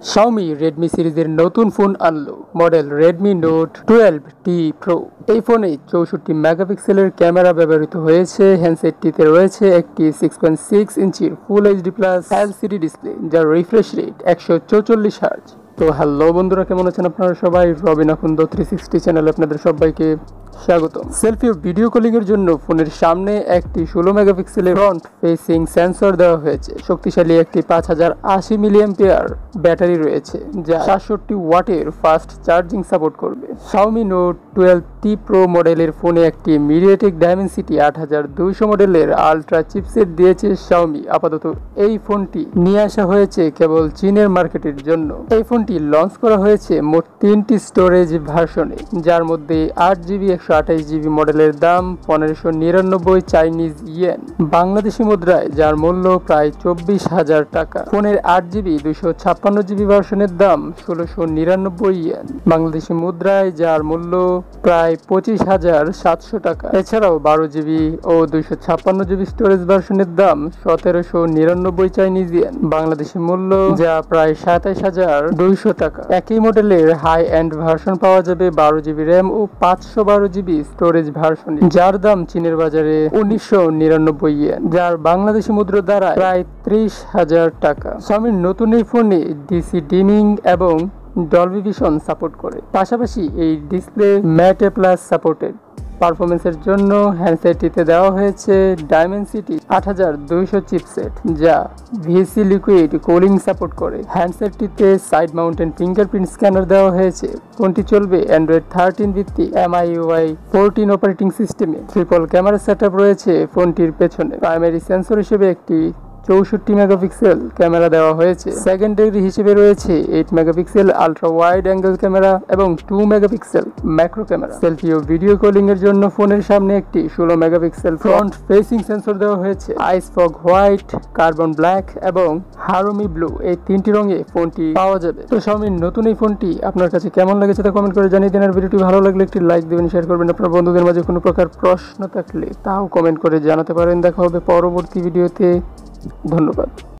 Xiaomi Redmi সিরিজের নতুন phone আনলো model Redmi Note 12T Pro। এই ফোনে 64 মেগাপিক্সেলের ক্যামেরা ব্যবহৃত হয়েছে। হ্যান্ডসেটটিতে রয়েছে একটি 6.6 ইঞ্চির full HD plus LCD display, যার রিফ্রেশ রেট 144 হার্জ। তো হ্যালো বন্ধুরা, কেমন আছেন আপনারা সবাই? রবিন আকুন্দ 360 চ্যানেলে আপনাদের সবাইকে স্বাগতম। সেলফি ও ভিডিও কলিং এর জন্য ফোনের সামনে একটি 16 মেগাপিক্সেলের ফ্রন্ট ফেসিং সেন্সর দেওয়া হয়েছে। শক্তিশালী একটি 5080 মিলিঅ্যাম্পিয়ার ব্যাটারি রয়েছে, যা 67 ওয়াটের ফাস্ট চার্জিং সাপোর্ট করবে। Xiaomi Note 12T Pro মডেলের ফোনে একটি মিডিয়াটেক ডাইমেনসিটি 8200 মডেলের আলট্রা চিপসেট দিয়েছে Xiaomi। আপাতত এই ফোনটি নিয়ে আসা হয়েছে কেবল চীনের মার্কেটের জন্য। এই ফোনটি লঞ্চ করা হয়েছে মোট 3টি স্টোরেজ ভার্সনে, যার মধ্যে 8GB 128GB মডেলের দাম 1599 চাইনিজ ইয়েন, বাংলাদেশি মুদ্রায় যার মূল্য প্রায় 24,000 টাকা। ফোনের 8GB 256GB ভার্সনের দাম 1699 ইয়েন, বাংলাদেশি মুদ্রায় যার মূল্য প্রায় 25,700 টাকা। এছাড়াও 12GB ও 256GB স্টোরেজ ভার্সনের দাম 1799 চাইনিজ ইয়েন, বাংলাদেশি মূল্য যা প্রায় 27,200 টাকা। একই মডেলের হাই এন্ড ভার্সন পাওয়া যাবে 12GB র্যাম ও 512GB স্টোরেজ ভার্সন, যার দাম চীনের বাজারে 1999 ইয়েন, যার বাংলাদেশি মুদ্রা দ্বারা প্রায় 30,000 টাকা। Xiaomi নতুন এই ফোনে ডিসি ডিমিং এবং ডলবি ভিশন সাপোর্ট করে। পাশাপাশি এই ডিসপ্লে ম্যাট প্লাস সাপোর্টেড। পারফরমেন্সের জন্য হ্যান্ডসেটটিতে দেওয়া হয়েছে ডাইমেনসিটি 8200 চিপসেট, যা ভিসি লিকুইড কুলিং সাপোর্ট করে। হ্যান্ডসেটটিতে সাইড মাউন্টেন ফিঙ্গারপ্রিন্ট স্ক্যানার দেওয়া হয়েছে। ফোনটি চলবে অ্যান্ড্রয়েড 13 ভিত্তিক MIUI 14 অপারেটিং সিস্টেমে। ট্রিপল ক্যামেরা সেটআপ রয়েছে ফোনটির পেছনে। প্রাইমারি সেন্সর হিসেবে একটি 64 মেগাপিক্সেল ক্যামেরা দেওয়া হয়েছে। সেকেন্ডারি হিসেবে রয়েছে 8 megapixel ultra wide angle camera এবং 2 মেগাপিক্সেল ম্যাক্রো ক্যামেরা। সেলফি ও ভিডিও কলিং এর জন্য ফোনের সামনে একটি 16 মেগাপিক্সেল ফ্রন্ট ফেসিং সেন্সর দেওয়া হয়েছে। আইস ফগ হোয়াইট, কার্বন ব্ল্যাক এবং হারমি ব্লু, এই 3টি রঙে ফোনটি পাওয়া যাবে। তো Xiaomi নতুন এই ফোনটি আপনার কাছে কেমন লেগেছে তা কমেন্ট করে জানিয়ে দিন। আর ভিডিওটি ভালো লাগলে একটি লাইক দিবেন, শেয়ার করবেন। আপনার বন্ধুদের মাঝে কোনো প্রকার প্রশ্ন থাকলে তাও কমেন্ট করে জানাতে পারেন। দেখা হবে পরবর্তী ভিডিওতে। ধন্যবাদ।